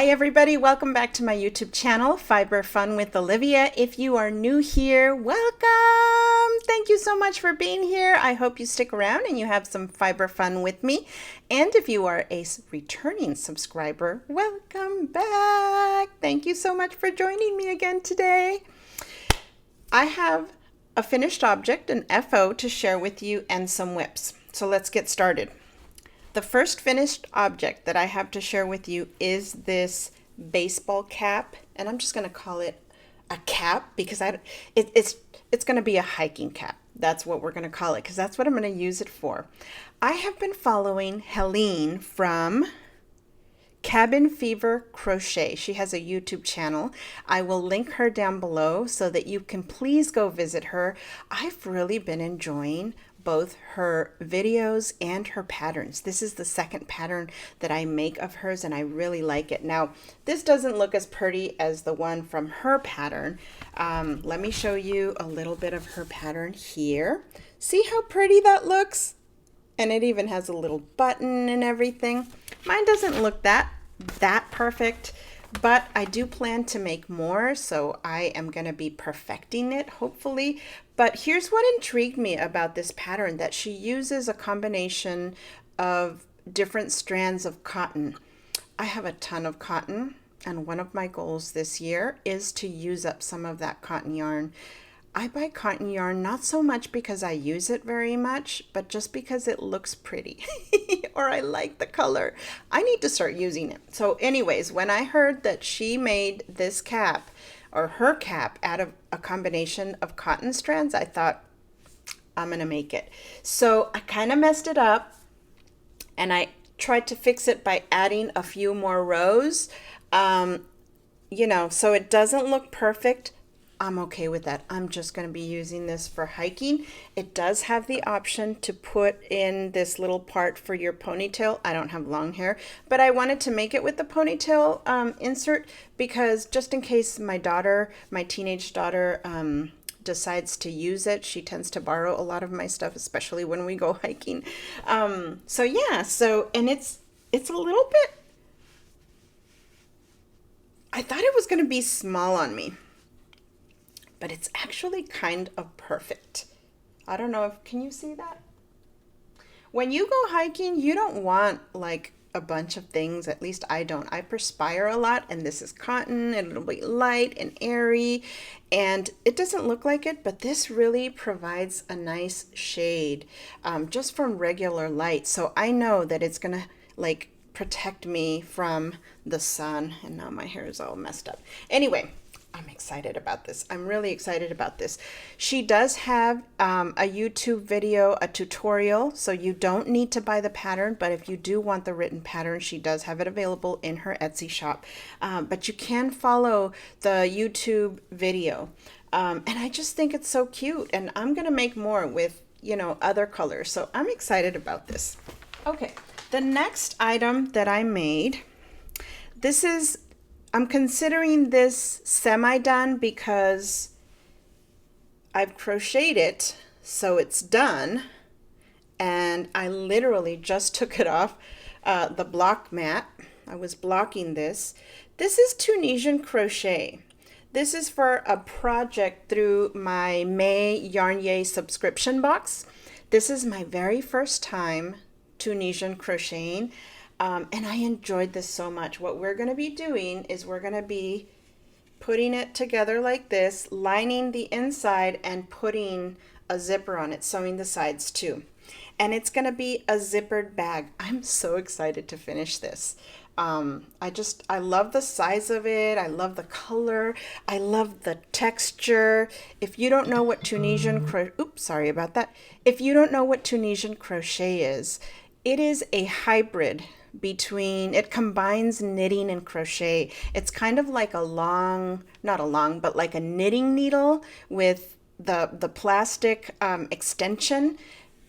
Hi everybody, welcome back to my YouTube channel, Fun with Olivia. If you are new here, welcome! Thank you so much for being here. I hope you stick around and you have some fiber fun with me. And if you are a returning subscriber, welcome back! Thank you so much for joining me again today. I have a finished object, an FO, to share with you and some whips. So let's get started. The first finished object that I have to share with you is this baseball cap, and I'm just going to call it a cap because it's going to be a hiking cap. That's what we're going to call it because that's what I'm going to use it for. I have been following Helen from Cabin Fever Crochet. She has a YouTube channel. I will link her down below so that you can please go visit her. I've really been enjoying both her videos and her patterns. This is the second pattern that I make of hers and I really like it. Now, this doesn't look as pretty as the one from her pattern. Let me show you a little bit of her pattern here. See how pretty that looks? And it even has a little button and everything. Mine doesn't look that perfect, but I do plan to make more, so I am going to be perfecting it, hopefully. But here's what intrigued me about this pattern, that she uses a combination of different strands of cotton. I have a ton of cotton, and one of my goals this year is to use up some of that cotton yarn. I buy cotton yarn not so much because I use it very much, but just because it looks pretty or I like the color. I need to start using it. So anyways, when I heard that she made this cap or her cap out of a combination of cotton strands, I thought, I'm going to make it. So I kind of messed it up and I tried to fix it by adding a few more rows, so it doesn't look perfect. I'm okay with that. I'm just going to be using this for hiking. It does have the option to put in this little part for your ponytail. I don't have long hair, but I wanted to make it with the ponytail insert because just in case my teenage daughter, decides to use it. She tends to borrow a lot of my stuff, especially when we go hiking. And it's a little bit, I thought it was going to be small on me, but it's actually kind of perfect. I don't know can you see that? When you go hiking, you don't want like a bunch of things, at least I don't. I perspire a lot, and this is cotton, and it'll be light and airy, and it doesn't look like it, but this really provides a nice shade just from regular light. So I know that it's gonna like protect me from the sun, and now my hair is all messed up. Anyway, I'm excited about this. I'm really excited about this. She does have a YouTube video, a tutorial, so you don't need to buy the pattern, but if you do want the written pattern, she does have it available in her Etsy shop. But you can follow the YouTube video. And I just think it's so cute, and I'm going to make more with, other colors. So I'm excited about this. Okay, the next item that I made, I'm considering this semi-done because I've crocheted it, so it's done, and I literally just took it off the block mat. I was blocking this. This is Tunisian Crochet. This is for a project through my May Yarn subscription box. This is my very first time Tunisian crocheting. And I enjoyed this so much. What we're going to be doing is we're going to be putting it together like this, lining the inside and putting a zipper on it, sewing the sides too. And it's going to be a zippered bag. I'm so excited to finish this. I love the size of it. I love the color. I love the texture. If you don't know what Tunisian If you don't know what Tunisian crochet is, it is a hybrid it combines knitting and crochet. It's kind of like like a knitting needle with the plastic extension,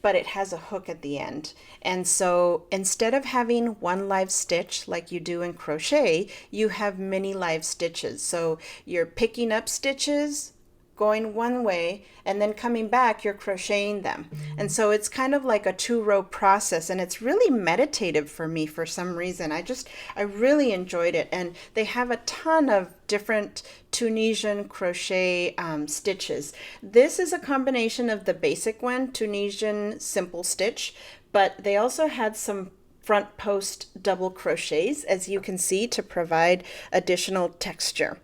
but it has a hook at the end. And so instead of having one live stitch like you do in crochet, you have many live stitches. So you're picking up stitches going one way, and then coming back, you're crocheting them. And so it's kind of like a 2-row process, and it's really meditative for me for some reason. I really enjoyed it. And they have a ton of different Tunisian crochet stitches. This is a combination of the basic one, Tunisian simple stitch, but they also had some front post double crochets, as you can see, to provide additional texture.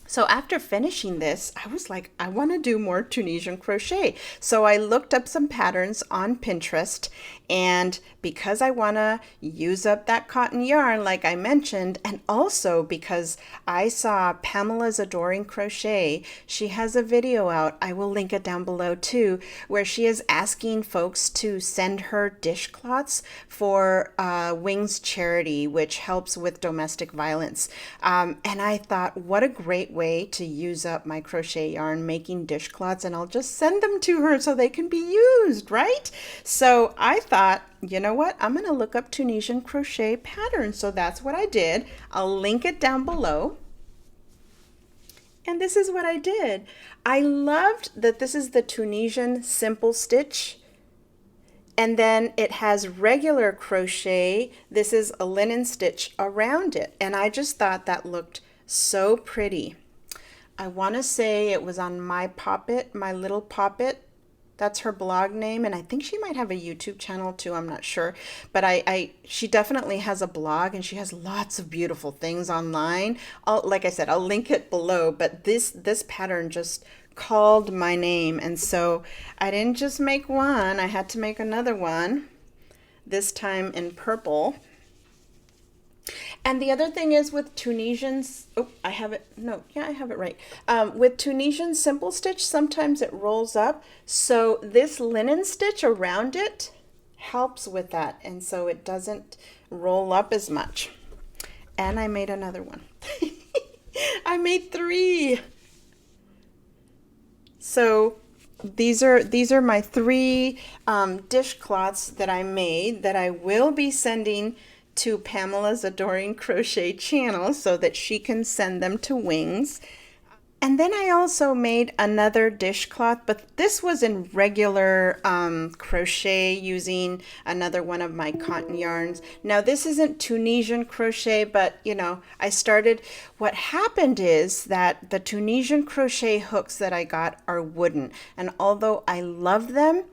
So after finishing this, I was like, I want to do more Tunisian crochet. So I looked up some patterns on Pinterest, and because I want to use up that cotton yarn, like I mentioned, and also because I saw Pamela's Adoring Crochet, she has a video out, I will link it down below too, where she is asking folks to send her dishcloths for Wings Charity, which helps with domestic violence. And I thought, what a great way to use up my crochet yarn making dishcloths, and I'll just send them to her so they can be used, right? So I thought, you know what, I'm going to look up Tunisian crochet patterns. So that's what I did. I'll link it down below. And this is what I did. I loved that this is the Tunisian simple stitch. And then it has regular crochet. This is a linen stitch around it. And I just thought that looked so pretty. I want to say it was on my Poppet, my little Poppet. That's her blog name, and I think she might have a YouTube channel too, I'm not sure. But she definitely has a blog, and she has lots of beautiful things online. Like I said, I'll link it below, but this pattern just called my name, and so I didn't just make one, I had to make another one, this time in purple. And the other thing is with Tunisians, I have it right. With Tunisian simple stitch, sometimes it rolls up. So this linen stitch around it helps with that. And so it doesn't roll up as much. And I made another one. I made 3. So these are my 3 dishcloths that I made that I will be sending to Pamela's Adoring Crochet channel so that she can send them to Wings. And then I also made another dishcloth, but this was in regular crochet using another one of my cotton yarns. Now this isn't Tunisian crochet, but you know, what happened is that the Tunisian crochet hooks that I got are wooden. And although I love them,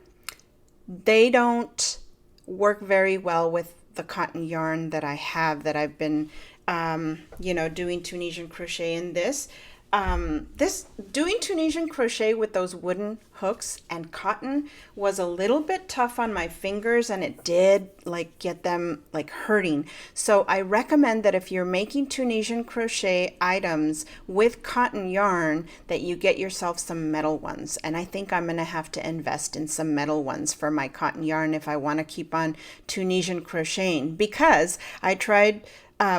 they don't work very well with the cotton yarn that I have, that I've been, doing Tunisian crochet in this. Doing Tunisian crochet with those wooden hooks and cotton was a little bit tough on my fingers, and it did get them hurting. So I recommend that if you're making Tunisian crochet items with cotton yarn, that you get yourself some metal ones. And I think I'm going to have to invest in some metal ones for my cotton yarn if I want to keep on Tunisian crocheting, because I tried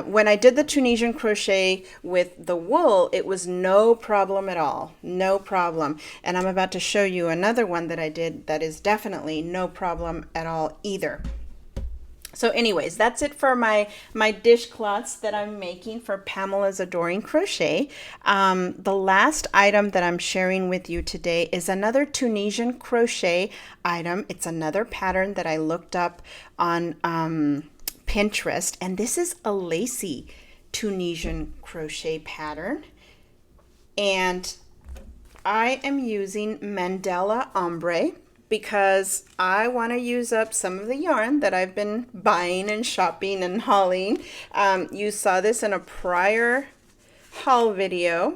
when I did the Tunisian crochet with the wool, it was no problem at all. No problem. And I'm about to show you another one that I did that is definitely no problem at all either. So anyways, that's it for my dishcloths that I'm making for Pamela's Adoring Crochet. The last item that I'm sharing with you today is another Tunisian crochet item. It's another pattern that I looked up on Pinterest, and this is a Lacy Tunisian crochet pattern, and I am using Mandala Ombre because I want to use up some of the yarn that I've been buying and shopping and hauling. You saw this in a prior haul video,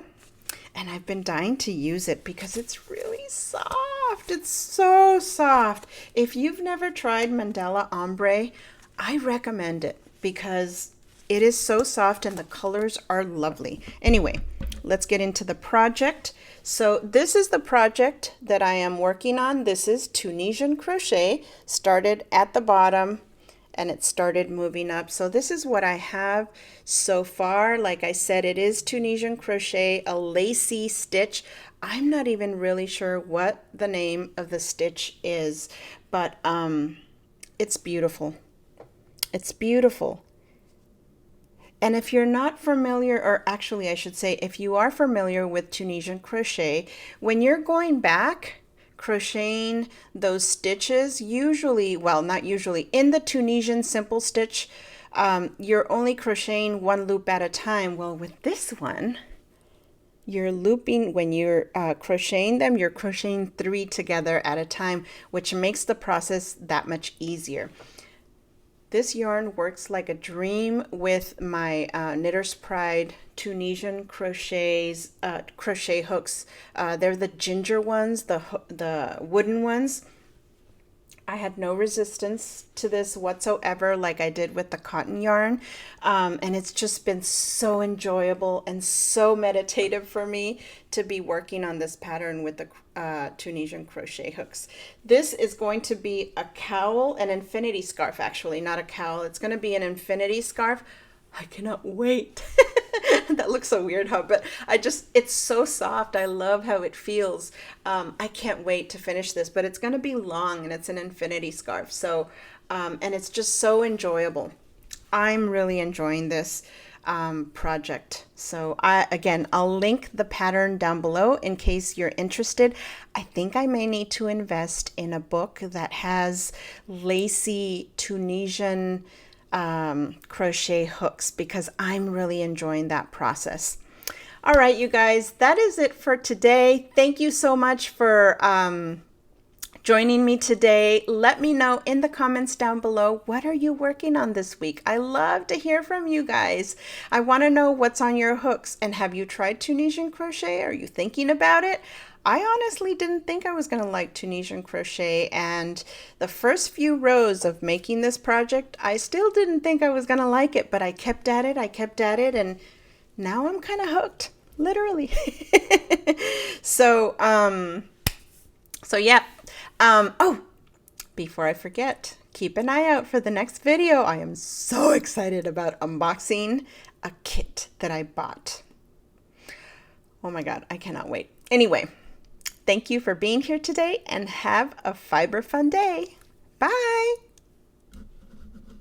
and I've been dying to use it because it's really soft. It's so soft. If you've never tried Mandala Ombre, I recommend it because it is so soft and the colors are lovely. Anyway, let's get into the project. So this is the project that I am working on. This is Tunisian crochet, started at the bottom and it started moving up. So this is what I have so far. Like I said, it is Tunisian crochet, a lacy stitch. I'm not even really sure what the name of the stitch is, but it's beautiful. It's beautiful. And if you're not familiar, or actually I should say, if you are familiar with Tunisian crochet, when you're going back, crocheting those stitches, usually, well, not usually, in the Tunisian simple stitch, you're only crocheting one loop at a time. Well, with this one, you're looping, when you're crocheting them, you're crocheting 3 together at a time, which makes the process that much easier. This yarn works like a dream with my Knitter's Pride Tunisian crochet hooks. They're the ginger ones, the wooden ones. I had no resistance to this whatsoever, like I did with the cotton yarn. And it's just been so enjoyable and so meditative for me to be working on this pattern with the Tunisian crochet hooks. This is going to be a cowl, an infinity scarf, actually, not a cowl. It's going to be an infinity scarf. I cannot wait. That looks so weird, huh? But it's so soft. I love how it feels. I can't wait to finish this, but it's going to be long and it's an infinity scarf. So, and it's just so enjoyable. I'm really enjoying this project. So I'll link the pattern down below in case you're interested. I think I may need to invest in a book that has Lacy Tunisian crochet hooks, because I'm really enjoying that process. All right, you guys, that is it for today. Thank you so much for joining me today. Let me know in the comments down below, what are you working on this week? I love to hear from you guys. I want to know what's on your hooks, and have you tried Tunisian crochet? Are you thinking about it? I honestly didn't think I was going to like Tunisian crochet, and the first few rows of making this project, I still didn't think I was going to like it, but I kept at it, and now I'm kind of hooked, literally. So yeah. Oh, before I forget, keep an eye out for the next video. I am so excited about unboxing a kit that I bought. Oh my God, I cannot wait. Anyway, thank you for being here today, and have a fiber fun day. Bye.